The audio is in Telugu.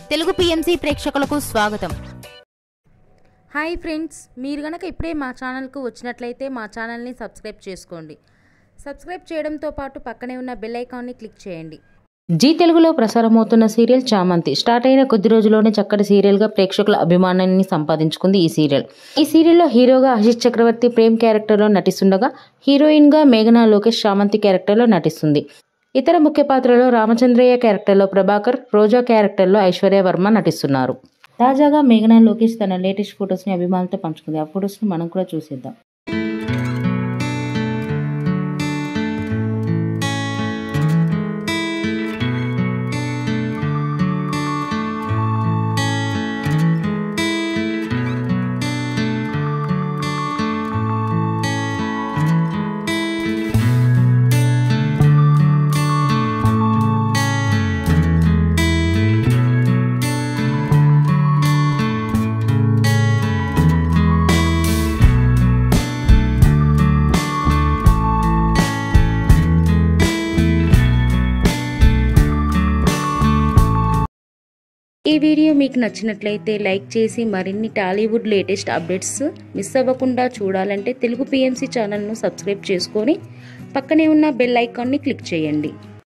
తెలుగు పిఎంసి ప్రేక్షకులకు స్వాగతం. హాయ్ ఫ్రెండ్స్, మీరు గనక ఇప్పుడే మా ఛానల్కు వచ్చినట్లయితే మా ఛానల్ని సబ్స్క్రైబ్ చేసుకోండి. సబ్స్క్రైబ్ చేయడంతో పాటు పక్కనే ఉన్న బెల్ ఐకాన్ని క్లిక్ చేయండి. జీ తెలుగులో ప్రసారమవుతున్న సీరియల్ చామంతి స్టార్ట్ అయిన కొద్ది రోజుల్లోనే చక్కటి సీరియల్గా ప్రేక్షకుల అభిమానాన్ని సంపాదించుకుంది ఈ సీరియల్. ఈ సీరియల్లో హీరోగా ఆశిష్ చక్రవర్తి ప్రేమ్ క్యారెక్టర్లో నటిస్తుండగా హీరోయిన్గా మేఘనా లోకేష్ చామంతి క్యారెక్టర్లో నటిస్తుంది. ఇతర ముఖ్య పాత్రలో రామచంద్రయ్య క్యారెక్టర్లో ప్రభాకర్, రోజా క్యారెక్టర్లో ఐశ్వర్య వర్మ నటిస్తున్నారు. తాజాగా మేఘనా లోకేష్ తన లేటెస్ట్ ఫొటోస్ని అభిమానులతో పంచుకుంది. ఆ ఫొటోస్ని మనం కూడా చూసేద్దాం. ఈ వీడియో మీకు నచ్చినట్లయితే లైక్ చేసి మరిన్ని టాలీవుడ్ లేటెస్ట్ అప్డేట్స్ మిస్ అవ్వకుండా చూడాలంటే తెలుగు పిఎంసి ఛానల్ను సబ్స్క్రైబ్ చేసుకొని పక్కనే ఉన్న బెల్ ఐకాన్ని క్లిక్ చేయండి.